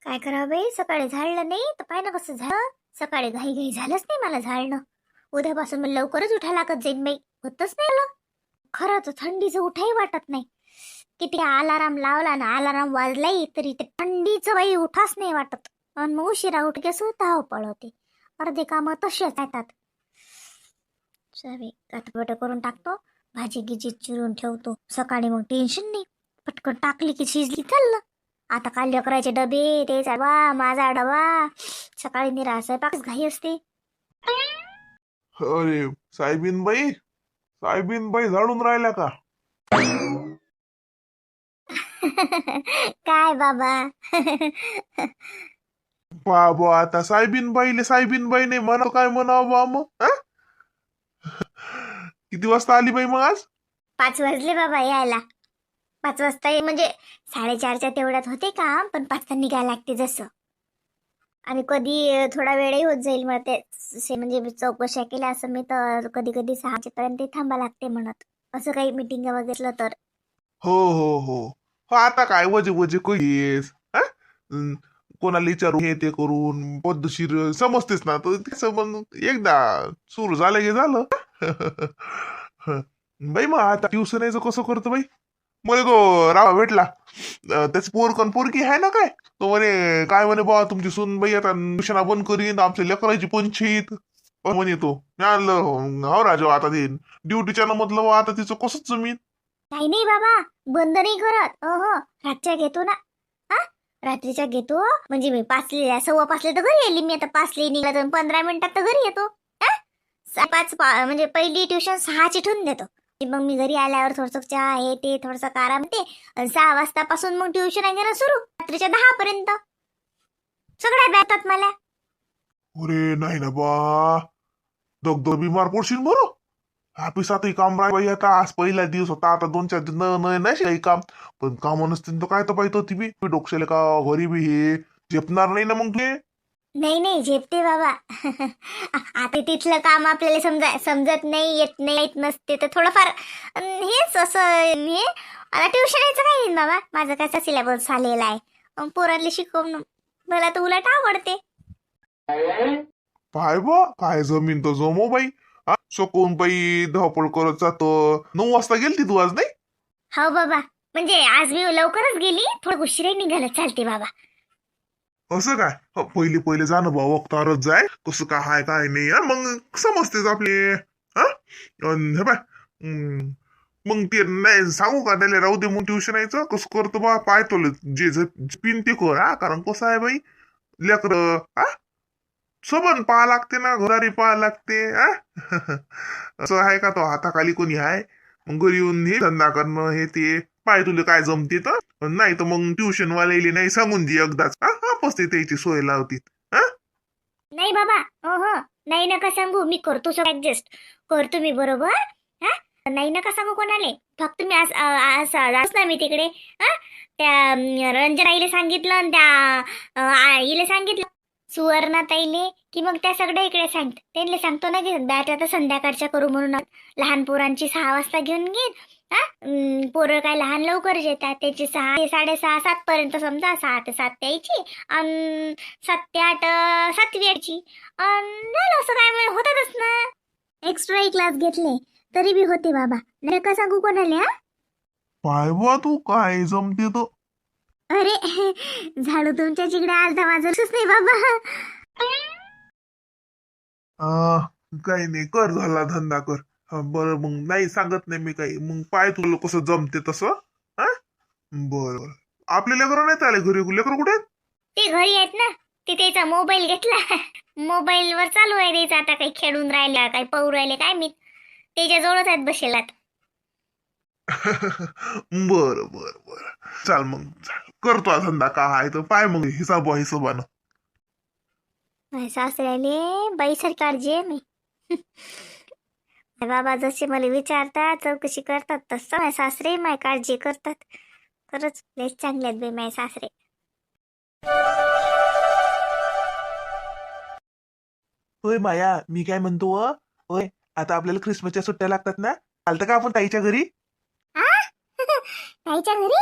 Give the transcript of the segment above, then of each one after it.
काय करावं बाई, सकाळी झाडलं नाही तर पाय ना कसं झालं. सकाळी घाई घाई झालंच नाही मला झाडणं. उद्यापासून मला लवकरच उठा लागत जाईन बाई. होतच नाही आलं. खरं तर थंडीचं उठाही वाटत नाही. किती अलाराम लावला ना अलाराम वाजलाही तरी ते थंडीचं बाई उठाच नाही वाटत. आणि मग उशिरा उठके स्वतः पळवते. अर्धे कामं तसेच येतात. सगळे गाठपट करून टाकतो. भाजी गिजी चिरून ठेवतो. सकाळी मग टेन्शन नाही. पटकन टाकली की शिजली चाललं. आता काल लेकराचे डबे तेच डबा माझा डबा. सकाळी निरा स्वयंपाकच घाई असते. अरे साहेबीनबाई झाडून राहिल्या का? काय बाबा. बाबा आता साहेबीनबाई नाही म्हणा, काय म्हणावं बा मग किती वाजता आली बाई मग आज? 5 वाजले बाबा यायला. 5 वाजता म्हणजे 4:30च्या तेवढ्यात होते काम, पण 5 निघायला लागते जसं. आणि कधी थोडा वेळही होत जाईल मग ते म्हणजे चौकशा केल्या असं मी तर कधी कधी 6 वाजेपर्यंत थांबा लागते म्हणत. असं काही मीटिंग वगैरे तर. हो हो हो हो आता काय वजे वजे कधीस कोणाला विचारून हे ते करून पद्धतशीर समजतेस ना, तर त्याचं मग एकदा सुरू झालं की झालं. बाई मग आता ट्युशन यायचं कसं करतो बाई? मला तो रावा भेटला, त्याची पोरकन पोरकी आहे ना काय, तो म्हणे काय म्हणे बा तुमची सून बाई आता ट्युशना बंद करीन, आमच्या लेकराची पंचायत म्हणे. तो मी आणलं हो राजा, आता ते ड्युटीच्या म्हटलं आता तिचं कसंच जमीन. काही नाही बाबा, बंद नाही करत. रातच्या घेतो ना. हा, रात्रीच्या घेतो. म्हणजे मी 5:15 तर घरी येईल. मी आता 5 निघाला तर 15 मिनिटात तर घरी येतो. 5 म्हणजे पहिली ट्युशन 6ची ठेवून देतो. मग मी घरी आल्यावर थोडस चहा हे ते थोडस कारा म्हणते. 6 वाजतापासून मग ट्युशन आहे ना सुरू रात्रीच्या 10 पर्यंत. सगळ्या भेटतात मला. अरे नाही ना बा, दगदग बिमार पडशील बरं. ऑफिसातही काम राह बाई, आता आज पहिला दिवस होता, आता 2-4 दिन नाही काही काम. पण काम नसतील तर काय तर पाहिजे होती बी डोक्षेले का घरी बी हे झेपणार नाही ना मग तुले. नाही नाही झेपते बाबा. आता तिथलं काम आपल्याला समजत नाही, येत नाही, येत नसते तर थोडंफार हेच असं हे. आता ट्युशन यायचं काही नाही बाबा, माझं कसा सिलेबस झालेला आहे. मग पोरांना शिकवणं मला तर उलट आवडते. पाय बा काय जमीन तर जमो बाई. शकून बाई धावपळ करत जातो. 9 वाजता गेलती तू आज नाही? हो बाबा, म्हणजे आज मी लवकरच गेली, थोडं उशिराही निघालं चालते बाबा. असं काय? पहिले पहिले जाणं बा वक्तारच जाय कसं काय हाय काय नाही, मग समजतेच आपले. हे बाय मग ते नाही सांगू का त्याला राहू दे मग ट्युशन यायचं कसं करतो बा, पाहतो जे पिन ते कर. कारण कसं आहे बाई, लेकर सबन पाहा लागते ना, घरारी पाहा लागते. असं आहे का तो हाताखाली कोणी आहे? मग घरी येऊन हे धंदा करणं हे ते पाय तुला काय जमते तर नाही, तर मग ट्युशन वालेली नाही सांगून दे एकदाच. पसते त्याची सोय लावती. नाही बाबा, नाही नका सांगू, मी करतो सगळं ऍडजस्ट. करतो मी बरोबर. हा, नाही नका सांगू कोणाले. फक्त मी आज ना मी तिकडे त्या रंजनाईले सांगितलं आणि त्या आईले सांगितलं, सुवर्णाताईले, की मग त्या सगळ्या इकडे त्यांना सांगतो ना की बॅट आता संध्याकाळच्या करू म्हणून. लहान पोरांची 6 वाजता घेऊन घेईन. पोरं काय लहान लवकर येतात, त्याची 6 ते 6:30 7 पर्यंत समजा. 6 ते 7 यायची आणि 7 ते 8 7वी यायची. झालं असं काय म्हणजे होतातच ना. एक्स्ट्रा क्लास घेतले तरी बी होते बाबा. नाही का सांगू कोणाला. पाय बा तू काय जमते तो. अरे झाडू तुमच्या जिकडे आलता माझं नाही बाबा. काही नाही, कर झाला धंदा कर. बरं मग नाही सांगत नाही मी काही, मग पाय तुला कसं जमते तसं. हा बरं. आपले लेकर नाही आले घरी? लेकर कुठे आहेत? ते घरी आहेत ना. ते त्याचा मोबाईल घेतला. मोबाईल वर चालू आहे त्याचा. आता काही खेळून राहिला काही पाहू राहिले काय मी. त्याच्या जवळच आहेत बसेलात. बर बर बर, चाल मग करतो हा धंदा का आहे तर पाय मग हिशोबानं. सासऱ्याले बाईसारखी काळजी आहे मी. बाबा जसे मला विचारतात चौकशी करतात तसं माझे सासरे माय काळजी करतात. खरंच लय चांगले आहेत बाई माझे सासरे. होय माया, मी काय म्हणतो होय, आता आपल्याला ख्रिसमसच्या सुट्ट्या लागतात ना, चालतं का आपण ताईच्या घरी? ताईच्या घरी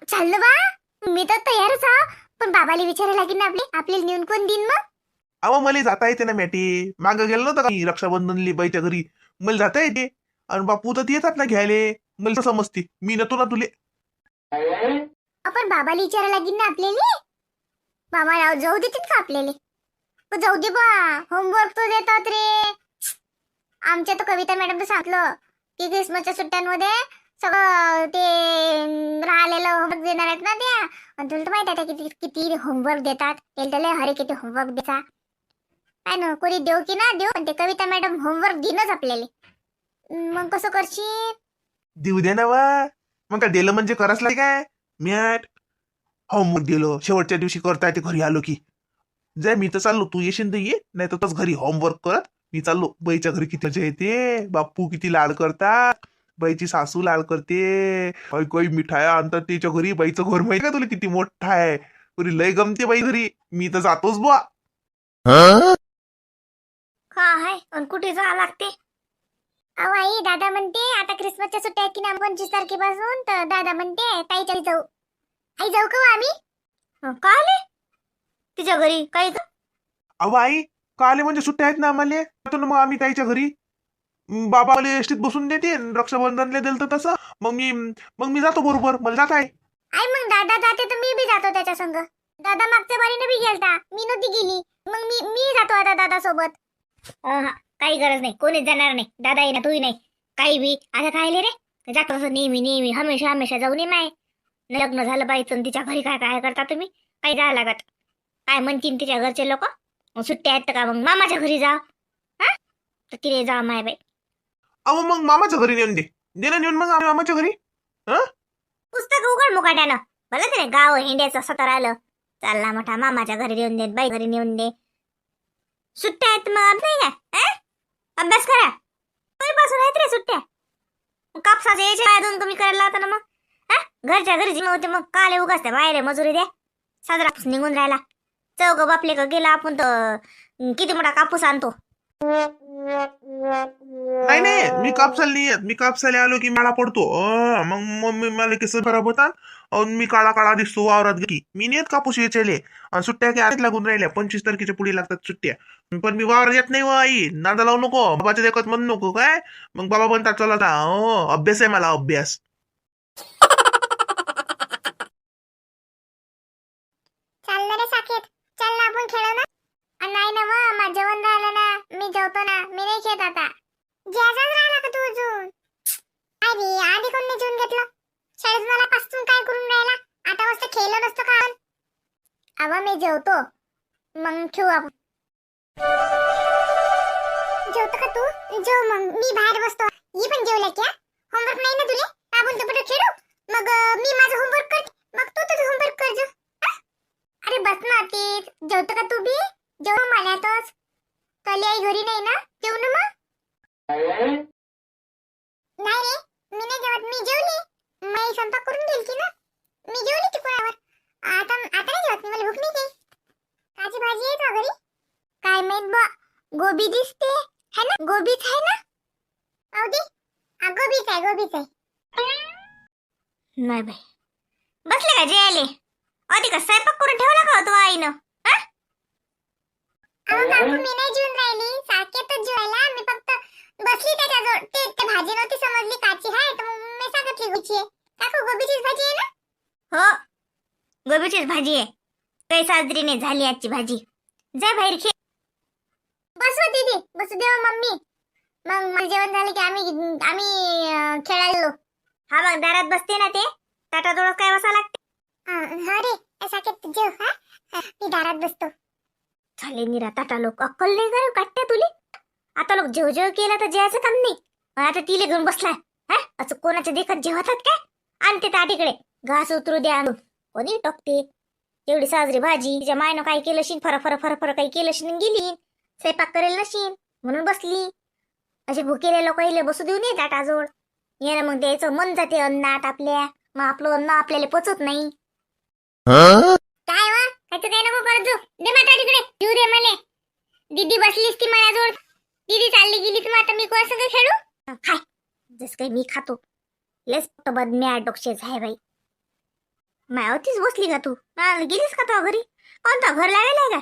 चाललं बा. मी तर तयारच आहे, पण बाबाला विचारायला लागेल ना आपल्याला नेऊन कोण देईन मग? अहो मला जाता येते ना मॅटी. मागं गेलो नव्हतं का मी रक्षाबंधनली बाईच्या घरी. मला जाता येते. आणि बापू तर येतात ना घ्यायले. मला समजते मी नव्हतो ना तुले. आपण बाबाला विचारायला लागेल ना आपल्याला. बाबा जाऊ देतील का आपल्याला? जाऊ दे बा, होमवर्क तो देतात रे. आमच्या तर कविता मॅडम सांगितलं की क्रिसमसच्या सुट्ट्यांमध्ये सगळं ते राहिलेलं होमवर्क देणार आहेत ना त्या. आणि तुला तर माहित आहे किती किती होमवर्क देतात. त्याला हरे किती होमवर्क द्यायचा काय ना, कोणी देऊ की ना देऊ, पण ते कविता मॅडम होमवर्क देणंच आपल्याला. मग कसं करशील? देऊ दे ना वा. मग काय दिलं म्हणजे करायच लागेल काय. मॅट होमवर्क दिलं शेवटच्या दिवशी करता येते घरी आलो की. जाय मी तर चाललो, तू येशील तर ये, नाही तर घरी होमवर्क करत मी चाललो. बाईच्या घरी किती मजा येते. बाप्पू किती लाड करतात. बाईची सासू लाड करते. काही मिठाया आणतात त्याच्या घरी. बाईचं घर माहिती का तुला किती मोठं आहे. पुरी लय गमते बाई घरी. मी तर जातोच बुवा. का आहे आणि कुठे जावं लागते? अहो आई, दादा म्हणते आता क्रिसमसच्या सुट्ट्या आहेत की ना 25 तारखेपासून, तर दादा म्हणते ताईच्या घरी जाऊ. आई जाऊ का हो आम्ही? का आले तिच्या घरी काही? अहो आई का आले म्हणजे सुट्ट्या आहेत ना आम्हाला. येतो ना मग आम्ही ताईच्या घरी. बाबाला एसटीत बसून देते. रक्षाबंधनला दिलं तर तसं मग मी जातो बरोबर. मला जात आहे. आई मग दादा जाते तर मी बी जातो त्याच्या संग. दादा मागच्या बारीने बी गेलता, मी नव्हती गेली. मग मी जातो आता दादा सोबत. काही गरज नाही, कोणीच जाणार नाही. दादा येईना, तूही नाही, काही बी. आता काय रे जातो असं नेहमी नेहमी हमेशा हमेशा जाऊ नये माय. लग्न झालं बाईचं तिच्या घरी काय काय करता तुम्ही? काही जायला लागत. काय म्हणतील तिच्या घरचे लोक? सुट्ट्या आहेत का मग मामाच्या घरी जा. हा तर तिथे जा माय बाई. अहो मग मामाच्या घरी नेऊन दे ना नेऊन मग आम्ही मामाच्या घरी. पुस्तक उघड मुकाट्यानं. भलं तरी गाव हिंड्याचं सतर आलं. चालला मोठा मामाच्या घरी नेऊन दे, बाई घरी नेऊन दे. सुट्ट्या आहेत मग नाही काय? अभ्यास करा. कधीपासून आहेत रे सुट्ट्या? कापसाचे यायचे काय दोन तुम्ही करायला लावता ना मग. घरच्या घरी जिम होते मग काले उगाच बाहेर मजुरी द्या. साजरा निघून राहिला. चौघ बापले का गेला आपण तर किती मोठा कापूस आणतो. नाही नाही मी कापसाला नाही येत. मी कापसाला आलो की मला पडतो. मग मम्मी मला केस खराब होतात. मी काळा काळा दिसतो वावरात की. मी नाही येत कापूस वेचायले. आणि सुट्ट्या काय आधीच लागून राहिल्या. 25 तारखेच्या पुढे लागतात सुट्ट्या. पण मी वावरात येत नाही व आई. नादा लावू नको. बाबाच्या देखत म्हणू नको काय. मग बाबा म्हणतात चला आता अभ्यास आहे मला अभ्यास. चाललं रे साकेत, चल ना आपण खेळू ना. नाही ना मग माझं जेवण राहिलं ना, मी जेवतो ना. मी नाही खेळत आता. जेवणच राहिला का तू अजून? अरे आधी कोण नाही जेवून घेतलं? शाळेत मला पासून काय करून राहिला? आता मस्त खेळलं नसतं का? अवा मी जेवतो, मग खेळू आपण. जेवतो का तू? जेव मग, मी बाहेर बसतो. ही पण जेवल्या क्या? होमवर्क नाही ना तुले? आपण तर खेळू. मग मी माझं होमवर्क करते, मग तू तुझं होमवर्क कर जो. अरे बस ना तीच. जेवतो का तू बी? जेव मल्यातच. कली आई घरी नाही ना, जेव ना मग. नाही रे, मी नाही जेवत. मी जेवली. मी स्वयंपाक करून गेलती ना. मी जेवली तिकुणावर. आता नाही जेवत. मला भूक नाही काही. काची भाजी आहे का घरी? काय माहित बा. गोबी दिसते है ना? गोबीच आहे ना? अवधी गोबीच आहे. नाही बाई, बसले का जेवायले? अधी का स्वयंपाक करून ठेवला का होतो आईनं? अहो काकू, मी नाही जेवून राहिली. साकेतच जेवायला. मी फक्त बसली त्याच्याजवळ. ते भाजी नव्हती समजली काची आहे, तर मग मी सांगितली गोबीची आहे. काकू गोबीचीच भाजी आहे ना? हो, गोबीचीच भाजी आहे. काही साजरीने झाली आजची भाजी. जा बाहेर खेळ. बसव दीदी, बसू देवा मम्मी. मग मला जेवण झालं की आम्ही खेळायला. हा मग दारात बसते ना ते ताटाजवळ काय बसा लागते. अरे साकेत जेव. मी दारात बसतो. झाले निरा ताटा लोक अक्कल नाही काय काटते तुले. आता लोक जेव जेव केला तर जेवायचं काम नाही. आता तिले घेऊन बसलाय. असं कोणाच्या देखत जेवतात काय? आणते ताटीकडे घास उतरू द्या आणून. कोणी टोकते एवढी साजरी भाजी. तिच्या मायनं काय केलं शिन, फर काही केलं शिन गेली. स्वयंपाक करेल नशीन म्हणून बसली. असे भुकेले लोक येले बसू देऊ नये ताटाजवळ. याला मग द्यायचं मन जाते अन्नात आपल्या. मग आपलं अन्न आपल्याला पचत नाही. काय वा त्याचं काही नको करत. दे माता तिकडे येऊ दे मला. दीदी बसलीस ती माझ्याजवळ. दीदी चालली गेली तर आता मी कोणा संग खेळू? खाय जस काही मी खातो. लेस फक्त बदम्या डोक्षेच आहे बाई. मायावतीच बसली का तू गेलीस का तो घरी कोणता घर लावेल का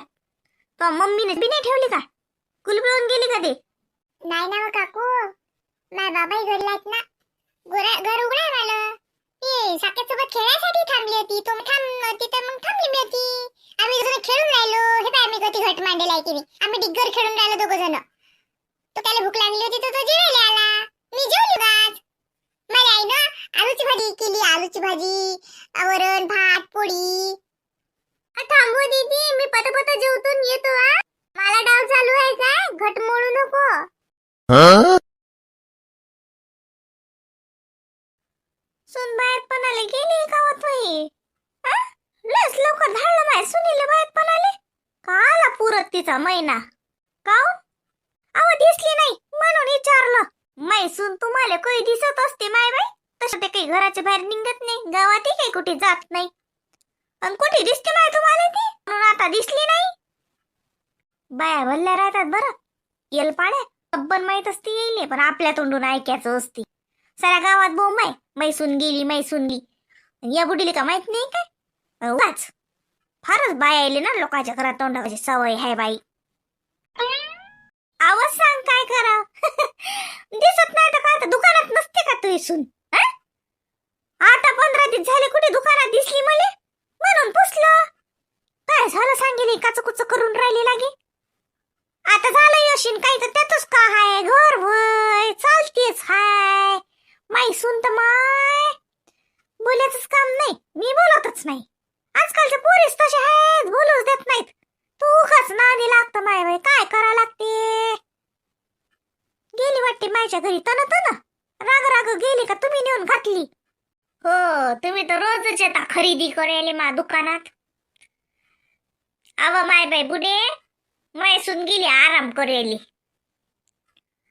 तो मम्मीने बी नाही ठेवली का कुलूप लावून गेली का ते नाही ना काकू माझ्या बाबाही घरी आहेत ना घर उघडा राहिलं ती साकेसोबत खेळायसाठी थांबली होती तो थांब तिथे मग थांबली मी होती आम्ही दोघं खेळून राहिलो हे पाय आम्ही कधी घट मांडेल आहे की मी आम्ही डिग्गर खेळून राहिलो दोघं जण तो त्याला भूक लागली होती तो जेवायला आला मी जेवली आज मला आई ना आलूची भाजी केली आलूची भाजी वरण भात पोळी थांबू दीदी मी पटापट जेवतून येतो मला डाव चालू आहे काय घट मोडू नको सुन बाहेर पण आले गेली का होतोय लस लवकर धाडलं माय सुनील बाहेर पण आले काला पुरत तिचा महिना काऊन अहो दिसली नाही म्हणून विचारलं माय सुन तुम्हाला काही दिसत असते माय बाई तसं ते काही घराच्या बाहेर निघत नाही गावातही काही कुठे जात नाही आणि कुठे दिसते माय तुम्हाला ती म्हणून आता दिसली नाही बाया भल्ल्या राहतात बरं येल पाड्या कब्बन माहित असते येईल पण आपल्या तोंडून ऐकायचं असते साऱ्या गावात बोंब आहे मैसून गेली या बुडीली का माहित नाही काय उगाच फारच बाया येले ना लोकांच्या घरात तोंडाची सवय आहे बाई आवाज सांग काय करा दिसत नाही तर काय दुकानात नसते का तू इसून आता 15 दिवस झाले कुठे दुकानात दिसली मले म्हणून पुसलं काय झालं सांगेली काचकुच करून राहिली लागे आता झालं यशीन काही तर त्यातच का हाय घर भय चालतेच हाय माई सुन तर माय बोलायचंच काम नाही मी बोलतच नाही आजकालच्या पोरीस तसे आहेत बोलूच देत नाहीत तू उगाच नादी लागतं माय बाई काय करा लागते गेली वाटते मायच्या घरी तन राग राग गेली का तुम्ही नेऊन घातली हो तुम्ही तर रोजच येता खरेदी करायला मा दुकानात अव माय बाई बुडे माय सुन गेली आराम करायली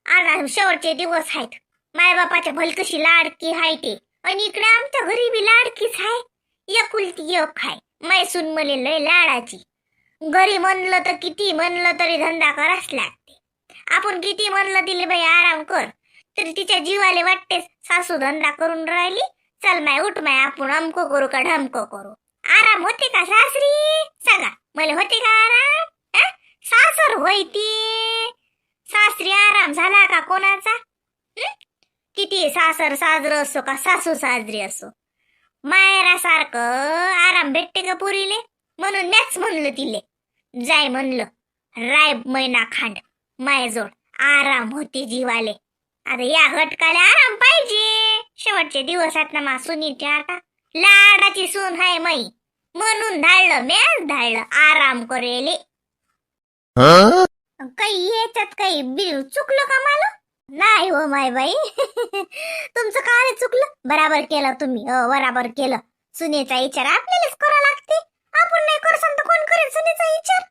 आराम शेवटचे दिवस आहेत माय बापाच्या भलकशी लाडकी हाय ते आणि इकडे आमच्या घरी बी लाडकीच हाय एकुलती एक हाय मैसून मले लय लाडाची घरी म्हणलं तर किती म्हणलं तरी धंदा कराच लागते आपण किती म्हणलं तिले बाई आराम कर तरी तिच्या जीवाले वाटते सासू धंदा करून राहिली चल माय उठ माय आपण अमको करू का ढमको करू आराम होते का सासरी सांगा मला होते का आराम सासर होईती सासरी आराम झाला का कोणाचा किती सासर साजरं असो का सासू साजरी असो मायरासारखं आराम भेटते का पुरीले म्हणून मॅच म्हणलं तिले जाय म्हणलं राय महिना खांड मायजोड आराम होते जीवाले आता या घटकाला आराम पाहिजे शेवटचे दिवसात ना मा सुनीच्या आता लाडाची सून हाय मै म्हणून धाडलं मॅच धाडलं आराम करेले काही याच्यात काही चुकलं का मला नाही हो माय बाई तुमचं काय चुकलं बराबर केलं तुम्ही बराबर केलं सुनेचा विचार आपल्यालाच करा लागते आपण नाही करसान तर कोण करेल सुनेचा विचार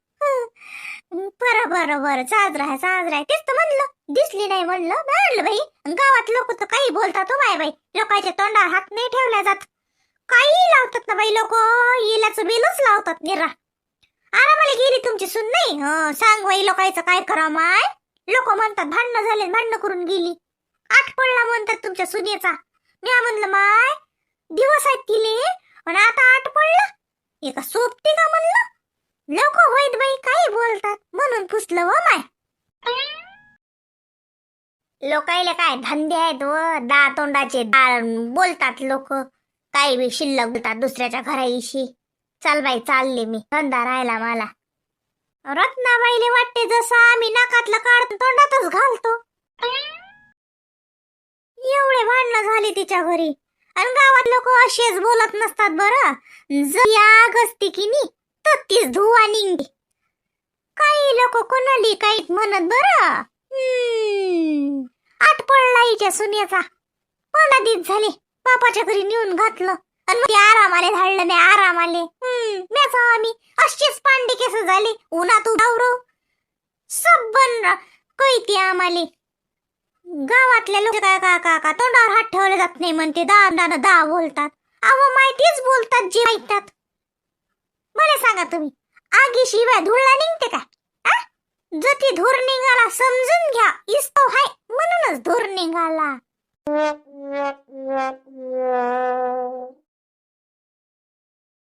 बरं साजरा तेच तर म्हणलं दिसली नाही म्हणलं बाई गावात लोक तर काही बोलतात हो माय बाई लोकांच्या तोंडावर हात नाही ठेवला जात काही लावतात ना बाई लोक येलाचं बिलच लावतात निरा आरामाला गेली तुमची सून नाही सांग बाई लोकांचं काय करा माय लोक म्हणतात भांडणं झाले भांडणं करून गेली आठ पडला म्हणतात तुमच्या सुनेचा मी म्हणलं माय दिवस आहेत तिले पण आता आठ पडला एका सोबती का म्हणलं लोक होईत बाई काही बोलतात म्हणून पुसलं व माय लोकायला काय धंदे आहेत व तोंडाचे बोलतात लोक काही बी शिल्लक बोलतात दुसऱ्याच्या घराविषयी चल बाई चालले मी धंदा राहिला मला रत्नाबाईले वाटते जसं आम्ही नाकातलं काढतो तोंडातच घालतो एवढे भांडणं झाली तिच्या घरी आणि गावात लोक असेच बोलत नसतात बरं जर आग असते की नी तर तीच धुवा निघते काही लोक कोणाली काही म्हणत बरं आठ पडला हिच्या सुनेचा 15 दिवस झाले बापाच्या घरी नेऊन घातलं आणि मग आरामाले धाडलं नाही आरामाले म्याच आम्ही अशीच पांडे केस झाले उन्हात उडावरो सबन कैती आम्हाले गावातल्या लोक काय का तोंडावर हात ठेवले जात नाही म्हणते दा बोलतात अहो माहितीच बोलतात जे ऐकतात मला सांगा तुम्ही आगीशिवाय धुळला निघते का जती धूर निघाला समजून घ्या इस्तव हाय म्हणूनच धूर निघाला